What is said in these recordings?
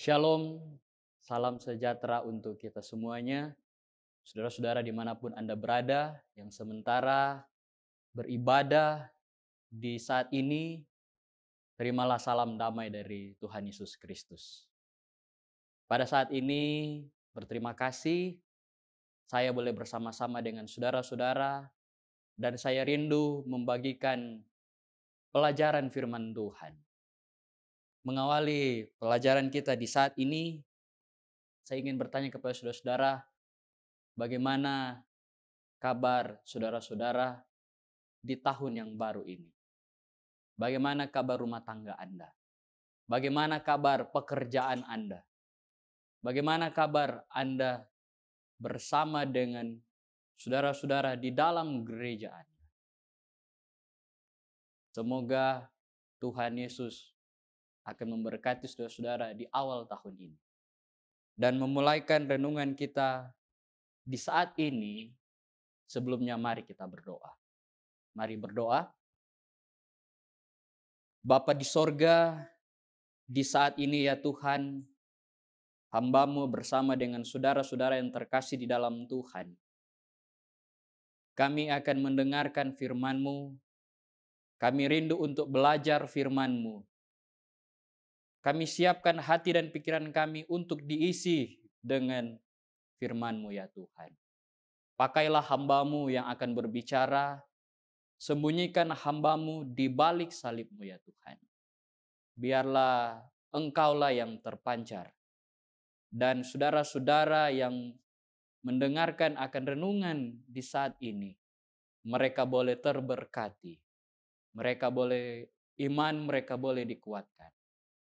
Shalom, salam sejahtera untuk kita semuanya. Saudara-saudara dimanapun Anda berada, yang sementara beribadah di saat ini, terimalah salam damai dari Tuhan Yesus Kristus. Pada saat ini, berterima kasih saya boleh bersama-sama dengan saudara-saudara dan saya rindu membagikan pelajaran firman Tuhan. Mengawali pelajaran kita di saat ini, saya ingin bertanya kepada saudara-saudara, bagaimana kabar saudara-saudara di tahun yang baru ini? Bagaimana kabar rumah tangga Anda? Bagaimana kabar pekerjaan Anda? Bagaimana kabar Anda bersama dengan saudara-saudara di dalam gereja Anda? Semoga Tuhan Yesus akan memberkati saudara-saudara di awal tahun ini. Dan memulaikan renungan kita di saat ini, sebelumnya mari kita berdoa. Mari berdoa. Bapa di sorga, di saat ini ya Tuhan, hamba-Mu bersama dengan saudara-saudara yang terkasih di dalam Tuhan. Kami akan mendengarkan firman-Mu. Kami rindu untuk belajar firman-Mu. Kami siapkan hati dan pikiran kami untuk diisi dengan firman-Mu ya Tuhan. Pakailah hamba-Mu yang akan berbicara. Sembunyikan hamba-Mu di balik salib-Mu ya Tuhan. Biarlah Engkaulah yang terpancar. Dan saudara-saudara yang mendengarkan akan renungan di saat ini, mereka boleh terberkati. Mereka boleh iman, mereka boleh dikuatkan.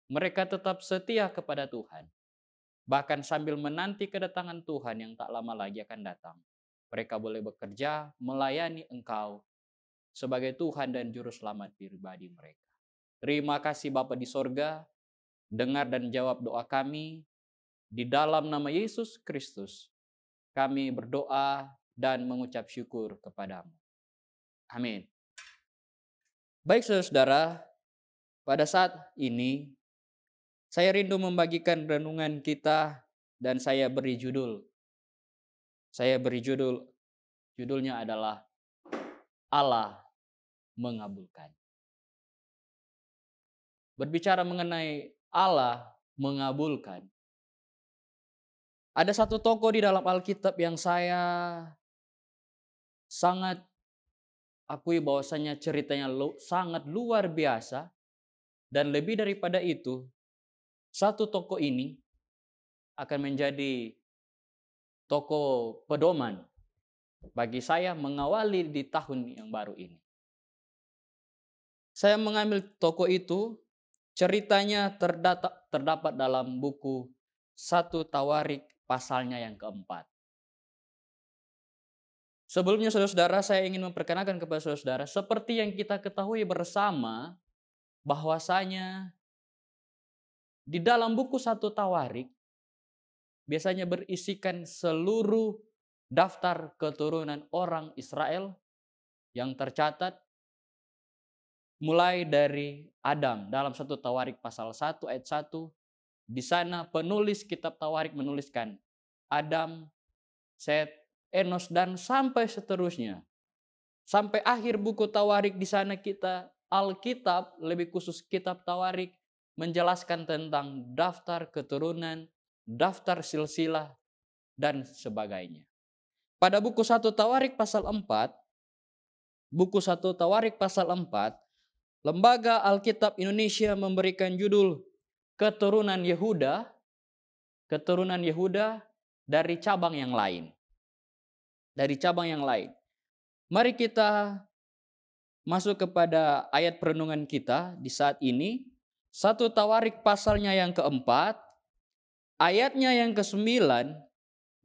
Mereka tetap setia kepada Tuhan. Bahkan sambil menanti kedatangan Tuhan yang tak lama lagi akan datang. Mereka boleh bekerja, melayani Engkau sebagai Tuhan dan Juru Selamat pribadi mereka. Terima kasih Bapa di sorga, dengar dan jawab doa kami. Di dalam nama Yesus Kristus, kami berdoa dan mengucap syukur kepadamu. Amin. Baik saudara-saudara, pada saat ini saya rindu membagikan renungan kita dan saya beri judul. Judulnya adalah Allah mengabulkan. Berbicara mengenai Allah mengabulkan. Ada satu tokoh di dalam Alkitab yang saya sangat akui bahwasanya ceritanya sangat luar biasa. Dan lebih daripada itu, satu tokoh ini akan menjadi tokoh pedoman bagi saya mengawali di tahun yang baru ini. Saya mengambil tokoh itu, ceritanya terdapat dalam buku 1 Tawarik pasalnya yang keempat. Sebelumnya saudara-saudara, saya ingin memperkenalkan kepada saudara-saudara, seperti yang kita ketahui bersama, bahwasanya di dalam buku 1 Tawarik, biasanya berisikan seluruh daftar keturunan orang Israel yang tercatat, mulai dari Adam dalam 1 Tawarik pasal 1 ayat 1. Di sana penulis kitab Tawarik menuliskan Adam, Set, Enos dan sampai seterusnya. Sampai akhir buku Tawarik di sana kita Alkitab, lebih khusus kitab Tawarik, menjelaskan tentang daftar keturunan, daftar silsilah dan sebagainya. Pada buku 1 Tawarik pasal 4, Lembaga Alkitab Indonesia memberikan judul Keturunan Yehuda dari cabang yang lain. Mari kita masuk kepada ayat perenungan kita di saat ini. 1 Tawarik pasalnya yang keempat, ayatnya yang ke-9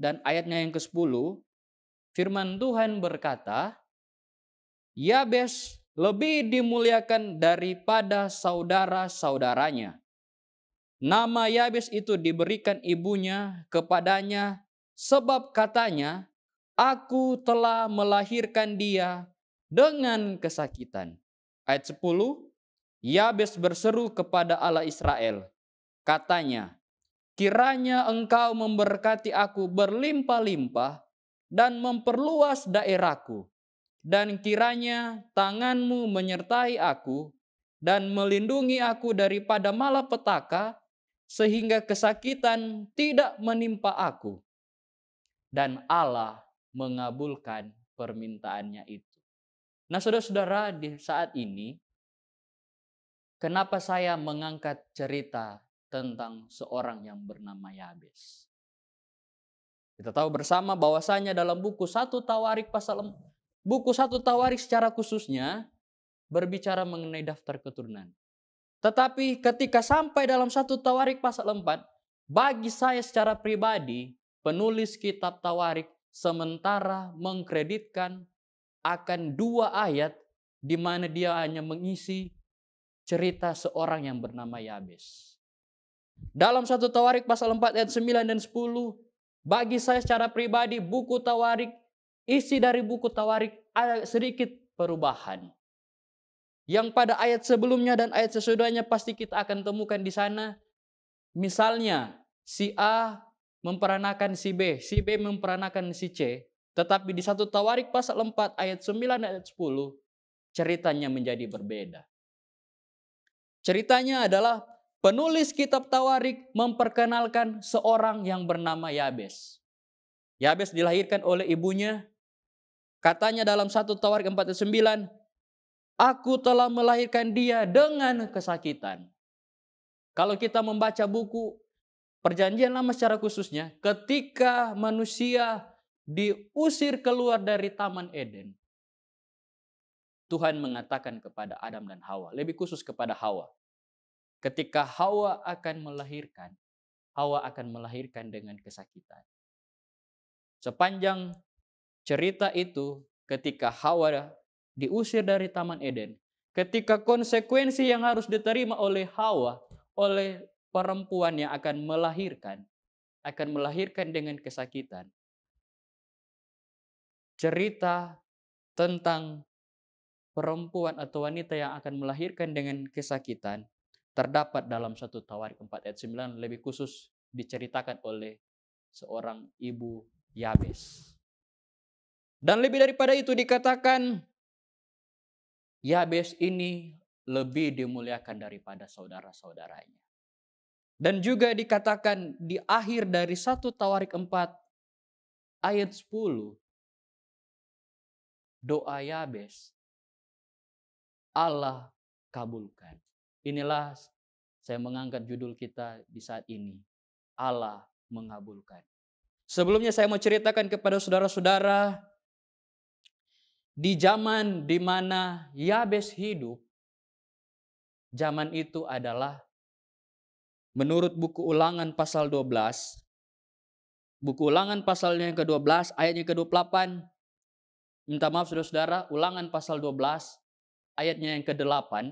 dan ayatnya yang ke-10. Firman Tuhan berkata, Yabes lebih dimuliakan daripada saudara-saudaranya. Nama Yabes itu diberikan ibunya kepadanya sebab katanya, aku telah melahirkan dia dengan kesakitan. Ayat 10, Yabes berseru kepada Allah Israel. Katanya, kiranya Engkau memberkati aku berlimpah-limpah dan memperluas daerahku. Dan kiranya tangan-Mu menyertai aku dan melindungi aku daripada malapetaka, sehingga kesakitan tidak menimpa aku. Dan Allah mengabulkan permintaannya itu. Nah, saudara-saudara, di saat ini, kenapa saya mengangkat cerita tentang seorang yang bernama Yabes? Kita tahu bersama bahwasanya dalam buku 1 Tawarik buku 1 Tawarik secara khususnya berbicara mengenai daftar keturunan. Tetapi ketika sampai dalam 1 Tawarik pasal 4, bagi saya secara pribadi, penulis kitab Tawarik sementara mengkreditkan akan 2 ayat di mana dia hanya mengisi cerita seorang yang bernama Yabes. Dalam 1 Tawarik pasal 4 ayat 9 dan 10, bagi saya secara pribadi buku Tawarik, isi dari buku Tawarik ada sedikit perubahan. Yang pada ayat sebelumnya dan ayat sesudahnya pasti kita akan temukan di sana. Misalnya, si A memperanakan si B memperanakan si C. Tetapi di 1 Tawarik pasal 4 ayat 9 dan ayat 10, ceritanya menjadi berbeda. Ceritanya adalah penulis kitab Tawarik memperkenalkan seorang yang bernama Yabes. Yabes dilahirkan oleh ibunya. Katanya dalam 1 Tawarik 4 ayat 9, aku telah melahirkan dia dengan kesakitan. Kalau kita membaca buku Perjanjian Lama secara khususnya, ketika manusia diusir keluar dari Taman Eden, Tuhan mengatakan kepada Adam dan Hawa, lebih khusus kepada Hawa. Ketika Hawa akan melahirkan dengan kesakitan. Sepanjang cerita itu, ketika Hawa diusir dari Taman Eden, ketika konsekuensi yang harus diterima oleh Hawa, oleh perempuan yang akan melahirkan dengan kesakitan. Cerita tentang perempuan atau wanita yang akan melahirkan dengan kesakitan terdapat dalam 1 Tawarik 4 ayat 9, lebih khusus diceritakan oleh seorang ibu Yabes. Dan lebih daripada itu dikatakan Yabes ini lebih dimuliakan daripada saudara-saudaranya. Dan juga dikatakan di akhir dari 1 Tawarik 4 ayat 10, doa Yabes Allah kabulkan. Inilah saya mengangkat judul kita di saat ini, Allah mengabulkan. Sebelumnya saya mau ceritakan kepada saudara-saudara, di zaman di mana Yabes hidup, zaman itu adalah menurut buku Ulangan pasal 12, buku Ulangan pasalnya yang ke-12, ayatnya ke-28, minta maaf saudara-saudara, Ulangan pasal 12, ayatnya yang ke-8,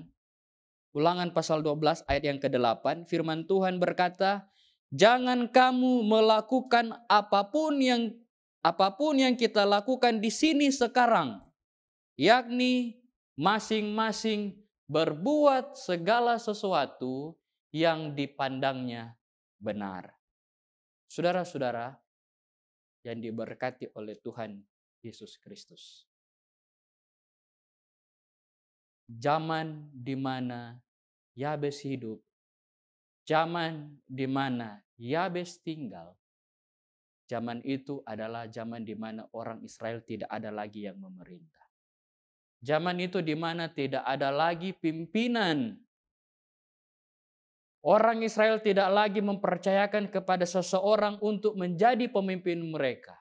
Ulangan pasal 12, ayat yang ke-8, firman Tuhan berkata, jangan kamu melakukan apapun yang kita lakukan di sini sekarang, yakni masing-masing berbuat segala sesuatu yang dipandangnya benar. Saudara-saudara yang diberkati oleh Tuhan Yesus Kristus. Zaman di mana Yabes hidup, zaman di mana Yabes tinggal, zaman itu adalah zaman di mana orang Israel tidak ada lagi yang memerintah. Zaman itu di mana tidak ada lagi pimpinan. Orang Israel tidak lagi mempercayakan kepada seseorang untuk menjadi pemimpin mereka.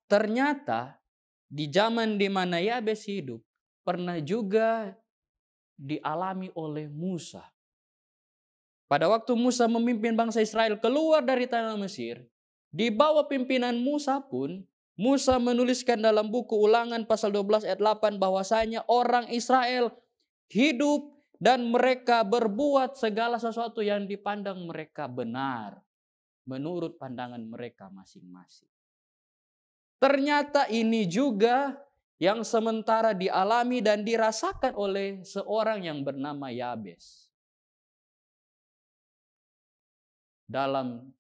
Ternyata di zaman di mana Yabes hidup, pernah juga dialami oleh Musa. Pada waktu Musa memimpin bangsa Israel keluar dari tanah Mesir, di bawah pimpinan Musa pun, Musa menuliskan dalam buku Ulangan pasal 12 ayat 8 bahwasanya orang Israel hidup dan mereka berbuat segala sesuatu yang dipandang mereka benar menurut pandangan mereka masing-masing. Ternyata ini juga yang sementara dialami dan dirasakan oleh seorang yang bernama Yabes.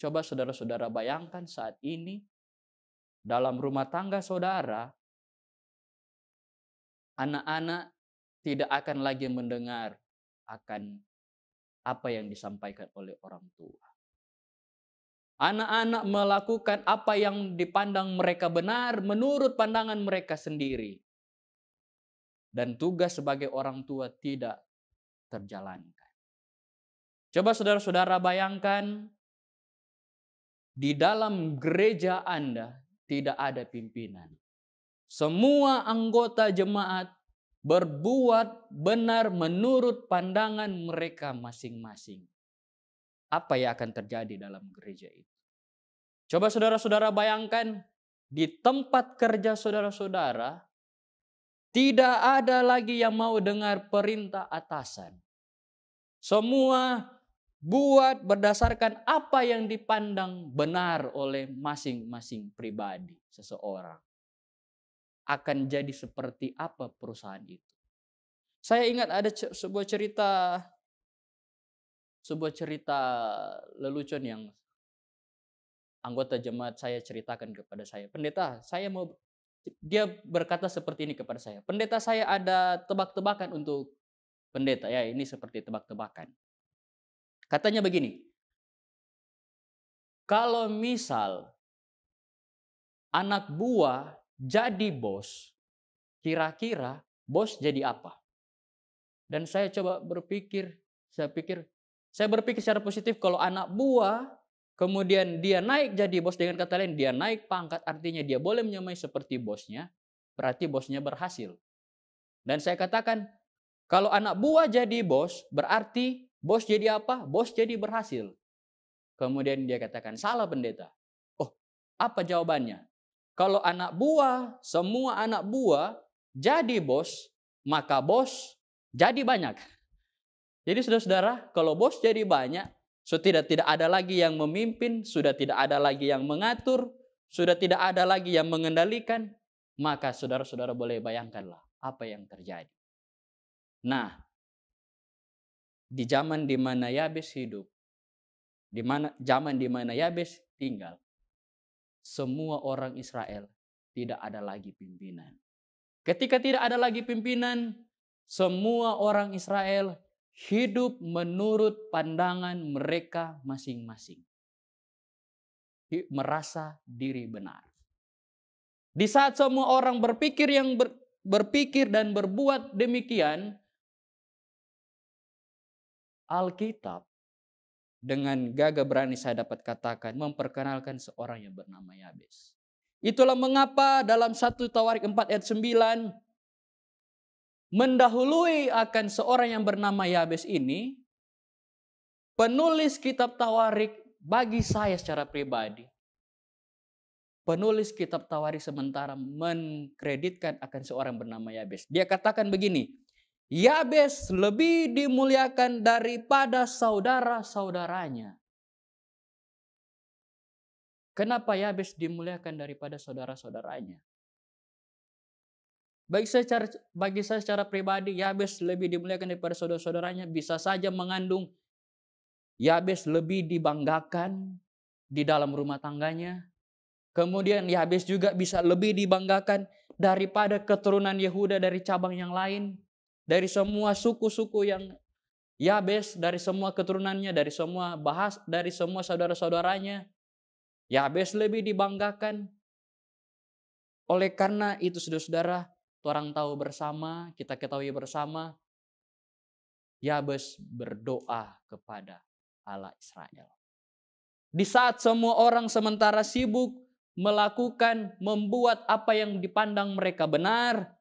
Coba saudara-saudara bayangkan saat ini, dalam rumah tangga saudara, anak-anak tidak akan lagi mendengar akan apa yang disampaikan oleh orang tua. Anak-anak melakukan apa yang dipandang mereka benar menurut pandangan mereka sendiri. Dan tugas sebagai orang tua tidak terjalankan. Coba saudara-saudara bayangkan, di dalam gereja Anda tidak ada pimpinan. Semua anggota jemaat berbuat benar menurut pandangan mereka masing-masing. Apa yang akan terjadi dalam gereja itu? Coba saudara-saudara bayangkan, di tempat kerja saudara-saudara, tidak ada lagi yang mau dengar perintah atasan. Semua buat berdasarkan apa yang dipandang benar oleh masing-masing pribadi seseorang. Akan jadi seperti apa perusahaan itu? Saya ingat ada sebuah cerita lelucon yang anggota jemaat saya ceritakan kepada saya. Pendeta, dia berkata seperti ini kepada saya. Pendeta, saya ada tebak-tebakan untuk pendeta. Ya, ini seperti tebak-tebakan. Katanya begini, kalau misal anak buah jadi bos, kira-kira bos jadi apa? Dan saya coba berpikir, saya berpikir secara positif, kalau anak buah kemudian dia naik jadi bos, dengan kata lain dia naik pangkat, artinya dia boleh menyamai seperti bosnya, berarti bosnya berhasil. Dan saya katakan, kalau anak buah jadi bos, berarti bos jadi apa? Bos jadi berhasil. Kemudian dia katakan, salah pendeta. Oh, apa jawabannya? Kalau semua anak buah jadi bos, maka bos jadi banyak. Jadi saudara-saudara, kalau bos jadi banyak, sudah tidak ada lagi yang memimpin, sudah tidak ada lagi yang mengatur, sudah tidak ada lagi yang mengendalikan, maka saudara-saudara boleh bayangkanlah apa yang terjadi. Nah, di zaman di mana Yabes hidup, zaman di mana Yabes tinggal, semua orang Israel tidak ada lagi pimpinan. Ketika tidak ada lagi pimpinan, semua orang Israel hidup menurut pandangan mereka masing-masing. Merasa diri benar. Di saat semua orang berpikir dan berbuat demikian, Alkitab dengan gagah berani saya dapat katakan memperkenalkan seorang yang bernama Yabes. Itulah mengapa dalam 1 Tawarik 4 ayat 9 mendahului akan seorang yang bernama Yabes ini, penulis kitab Tawarik bagi saya secara pribadi, penulis kitab Tawarik sementara mengkreditkan akan seorang bernama Yabes. Dia katakan begini, Yabes lebih dimuliakan daripada saudara-saudaranya. Kenapa Yabes dimuliakan daripada saudara-saudaranya? Bagi saya secara pribadi, Yabes lebih dimuliakan daripada saudara-saudaranya bisa saja mengandung Yabes lebih dibanggakan di dalam rumah tangganya. Kemudian Yabes juga bisa lebih dibanggakan daripada keturunan Yehuda dari cabang yang lain. Dari semua suku-suku yang Yabes, dari semua keturunannya, dari semua saudara-saudaranya, Yabes lebih dibanggakan. Oleh karena itu saudara-saudara, kita ketahui bersama, Yabes berdoa kepada Allah Israel. Di saat semua orang sementara sibuk membuat apa yang dipandang mereka benar,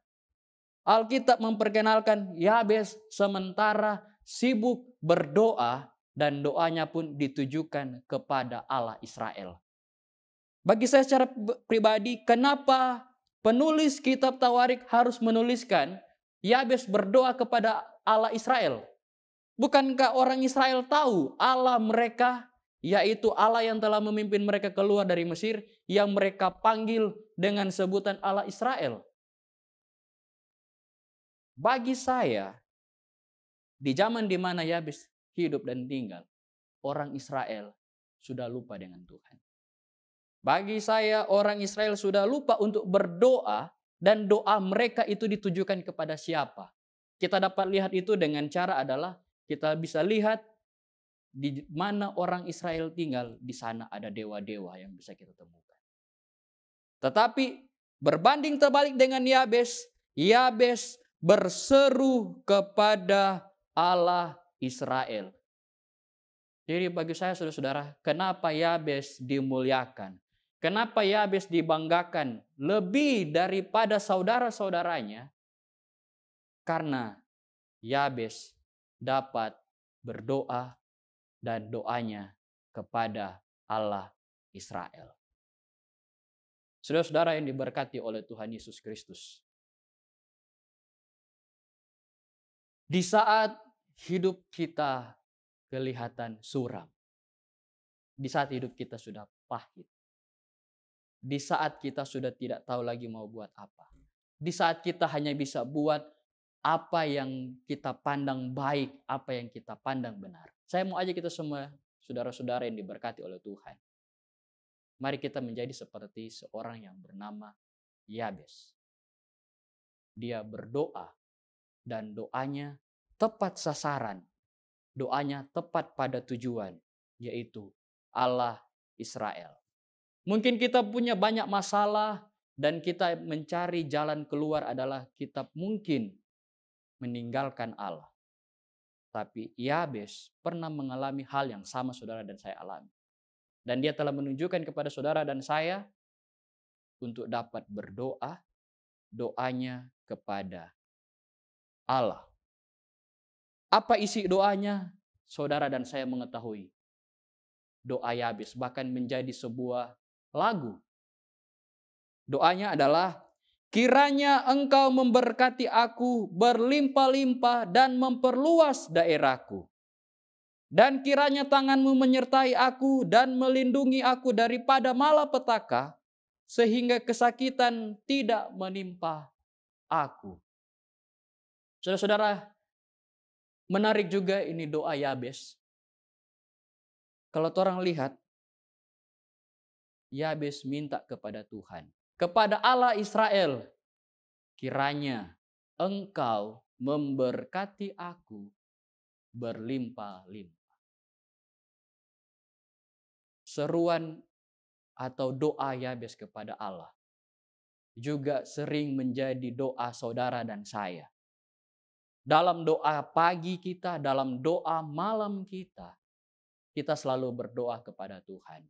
Alkitab memperkenalkan Yabes sementara sibuk berdoa dan doanya pun ditujukan kepada Allah Israel. Bagi saya secara pribadi, kenapa penulis kitab Tawarik harus menuliskan Yabes berdoa kepada Allah Israel? Bukankah orang Israel tahu Allah mereka, yaitu Allah yang telah memimpin mereka keluar dari Mesir, yang mereka panggil dengan sebutan Allah Israel? Bagi saya, di zaman di mana Yabes hidup dan tinggal, orang Israel sudah lupa dengan Tuhan. Bagi saya orang Israel sudah lupa untuk berdoa dan doa mereka itu ditujukan kepada siapa. Kita dapat lihat itu dengan cara adalah kita bisa lihat di mana orang Israel tinggal, di sana ada dewa-dewa yang bisa kita temukan. Tetapi berbanding terbalik dengan Yabes, Yabes berseru kepada Allah Israel. Jadi bagi saya saudara-saudara, kenapa Yabes dimuliakan? Kenapa Yabes dibanggakan lebih daripada saudara-saudaranya? Karena Yabes dapat berdoa dan doanya kepada Allah Israel. Saudara-saudara yang diberkati oleh Tuhan Yesus Kristus. Di saat hidup kita kelihatan suram. Di saat hidup kita sudah pahit. Di saat kita sudah tidak tahu lagi mau buat apa. Di saat kita hanya bisa buat apa yang kita pandang baik, apa yang kita pandang benar. Saya mau ajak kita semua, saudara-saudara yang diberkati oleh Tuhan. Mari kita menjadi seperti seorang yang bernama Yabes. Dia berdoa dan doanya tepat sasaran. Doanya tepat pada tujuan, yaitu Allah Israel. Mungkin kita punya banyak masalah dan kita mencari jalan keluar adalah kita mungkin meninggalkan Allah. Tapi Yabes pernah mengalami hal yang sama saudara dan saya alami. Dan dia telah menunjukkan kepada saudara dan saya untuk dapat berdoa, doanya kepada Allah. Apa isi doanya? Saudara dan saya mengetahui. Doa Yabes bahkan menjadi sebuah lagu. Doanya adalah, kiranya engkau memberkati aku berlimpah-limpah dan memperluas daerahku. Dan kiranya tanganmu menyertai aku dan melindungi aku daripada malapetaka, sehingga kesakitan tidak menimpa aku. Saudara-saudara, menarik juga ini doa Yabes. Kalau orang lihat, Yabes minta kepada Tuhan, kepada Allah Israel, kiranya engkau memberkati aku berlimpah-limpah. Seruan atau doa Yabes kepada Allah juga sering menjadi doa saudara dan saya. Dalam doa pagi kita, dalam doa malam kita selalu berdoa kepada Tuhan.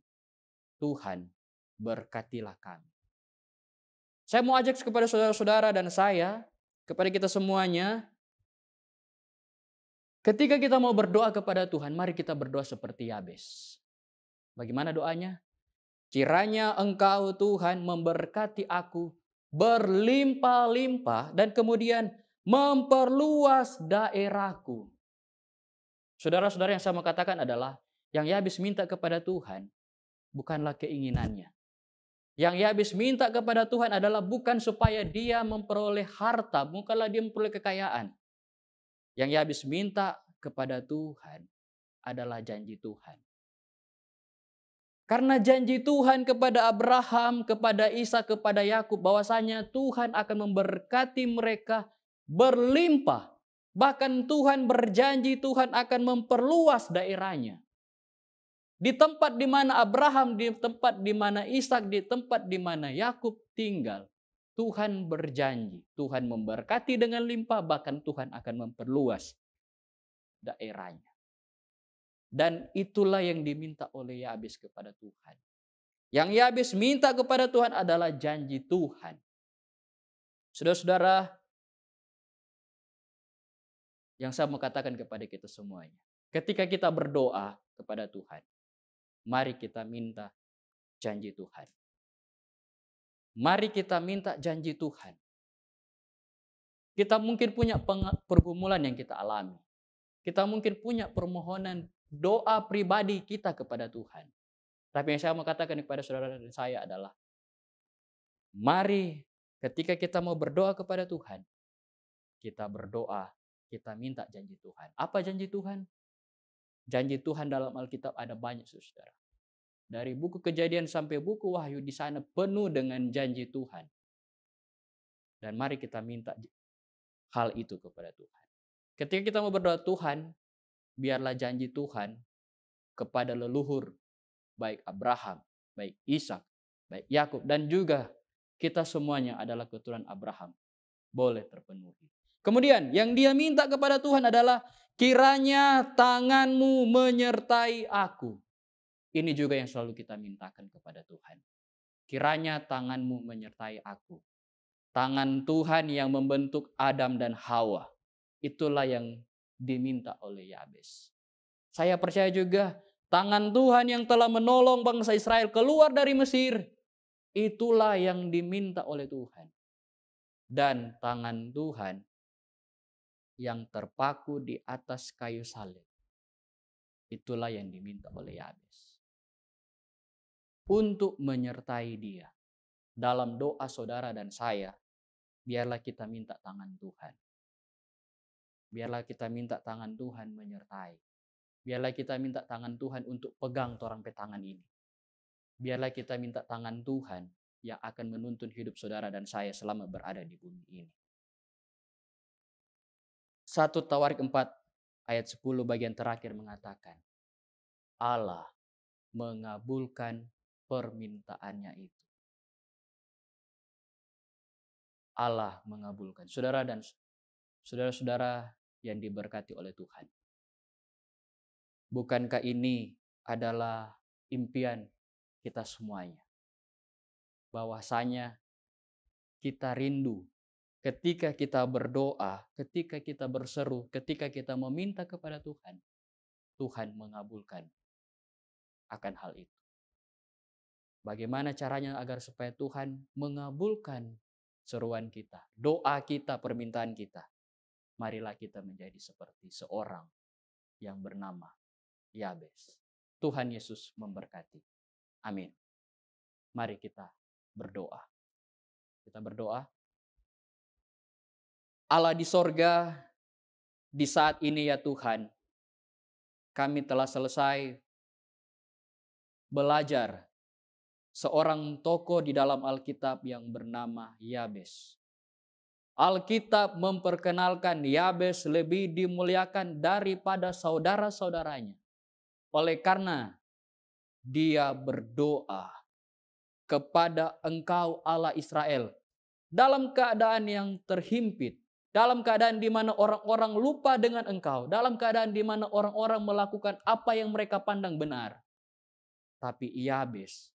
Tuhan, berkatilah kami. Saya mau ajak kepada saudara-saudara dan saya, kepada kita semuanya, ketika kita mau berdoa kepada Tuhan, mari kita berdoa seperti Yabes. Bagaimana doanya? Kiranya engkau Tuhan memberkati aku berlimpah-limpah dan kemudian memperluas daerahku. Saudara-saudara, yang saya mau katakan adalah, yang Yabes minta kepada Tuhan bukanlah keinginannya. Yang Yabes minta kepada Tuhan adalah bukan supaya dia memperoleh harta, bukanlah dia memperoleh kekayaan. Yang Yabes minta kepada Tuhan adalah janji Tuhan. Karena janji Tuhan kepada Abraham, kepada Isa, kepada Yakub, bahwasanya Tuhan akan memberkati mereka berlimpah. Bahkan Tuhan berjanji Tuhan akan memperluas daerahnya. Di tempat di mana Abraham, di tempat di mana Ishak, di tempat di mana Yakub tinggal, Tuhan berjanji, Tuhan memberkati dengan limpah, bahkan Tuhan akan memperluas daerahnya. Dan itulah yang diminta oleh Yabes kepada Tuhan. Yang Yabes minta kepada Tuhan adalah janji Tuhan. Saudara-saudara, yang saya mau katakan kepada kita semuanya, ketika kita berdoa kepada Tuhan, mari kita minta janji Tuhan. Mari kita minta janji Tuhan. Kita mungkin punya pergumulan yang kita alami. Kita mungkin punya permohonan doa pribadi kita kepada Tuhan. Tapi yang saya mau katakan kepada saudara dan saya adalah, mari ketika kita mau berdoa kepada Tuhan, kita berdoa, kita minta janji Tuhan. Apa janji Tuhan? Janji Tuhan dalam Alkitab ada banyak, saudara. Dari buku Kejadian sampai buku Wahyu di sana penuh dengan janji Tuhan. Dan mari kita minta hal itu kepada Tuhan. Ketika kita mau berdoa, Tuhan, biarlah janji Tuhan kepada leluhur, baik Abraham, baik Ishak, baik Yakub, dan juga kita semuanya adalah keturunan Abraham, boleh terpenuhi. Kemudian yang dia minta kepada Tuhan adalah, kiranya tanganmu menyertai aku. Ini juga yang selalu kita mintakan kepada Tuhan. Kiranya tanganmu menyertai aku. Tangan Tuhan yang membentuk Adam dan Hawa. Itulah yang diminta oleh Yabes. Saya percaya juga tangan Tuhan yang telah menolong bangsa Israel keluar dari Mesir. Itulah yang diminta oleh Tuhan. Dan tangan Tuhan yang terpaku di atas kayu salib. Itulah yang diminta oleh Yabes. Untuk menyertai dia. Dalam doa saudara dan saya, biarlah kita minta tangan Tuhan. Biarlah kita minta tangan Tuhan menyertai. Biarlah kita minta tangan Tuhan untuk pegang torang petangan ini. Biarlah kita minta tangan Tuhan yang akan menuntun hidup saudara dan saya selama berada di bumi ini. 1 Tawarik 4 ayat 10 bagian terakhir mengatakan, Allah mengabulkan permintaannya itu. Allah mengabulkan. Saudara dan saudara-saudara yang diberkati oleh Tuhan. Bukankah ini adalah impian kita semuanya? Bahwasanya kita rindu ketika kita berdoa, ketika kita berseru, ketika kita meminta kepada Tuhan, Tuhan mengabulkan akan hal itu. Bagaimana caranya agar supaya Tuhan mengabulkan seruan kita, doa kita, permintaan kita? Marilah kita menjadi seperti seorang yang bernama Yabes. Tuhan Yesus memberkati. Amin. Mari kita berdoa. Kita berdoa. Allah di sorga, di saat ini ya Tuhan, kami telah selesai belajar seorang tokoh di dalam Alkitab yang bernama Yabes. Alkitab memperkenalkan Yabes lebih dimuliakan daripada saudara-saudaranya. Oleh karena dia berdoa kepada Engkau Allah Israel dalam keadaan yang terhimpit, dalam keadaan di mana orang-orang lupa dengan Engkau, dalam keadaan di mana orang-orang melakukan apa yang mereka pandang benar. Tapi Yabes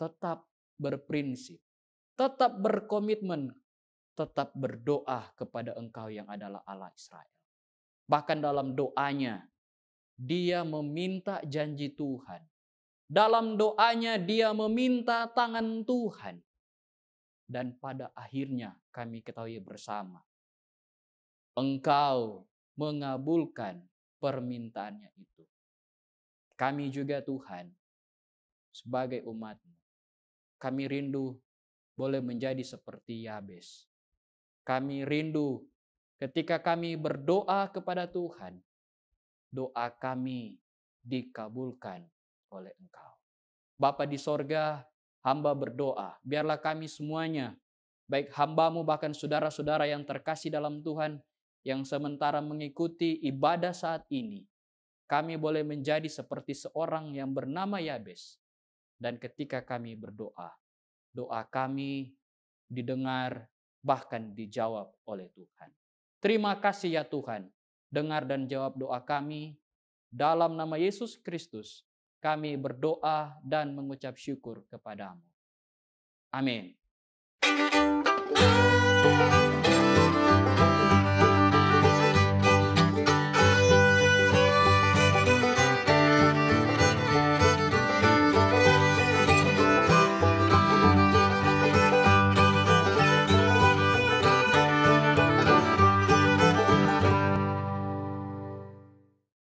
tetap berprinsip, tetap berkomitmen, tetap berdoa kepada Engkau yang adalah Allah Israel. Bahkan dalam doanya, dia meminta janji Tuhan. Dalam doanya dia meminta tangan Tuhan. Dan pada akhirnya kami ketahui bersama, Engkau mengabulkan permintaannya itu. Kami juga Tuhan, sebagai umat-Mu, kami rindu boleh menjadi seperti Yabes. Kami rindu ketika kami berdoa kepada Tuhan, doa kami dikabulkan oleh Engkau. Bapa di sorga, hamba berdoa, biarlah kami semuanya, baik hamba-Mu bahkan saudara-saudara yang terkasih dalam Tuhan, yang sementara mengikuti ibadah saat ini, kami boleh menjadi seperti seorang yang bernama Yabes. Dan ketika kami berdoa, doa kami didengar bahkan dijawab oleh Tuhan. Terima kasih ya Tuhan, dengar dan jawab doa kami. Dalam nama Yesus Kristus, kami berdoa dan mengucap syukur kepadamu. Amin.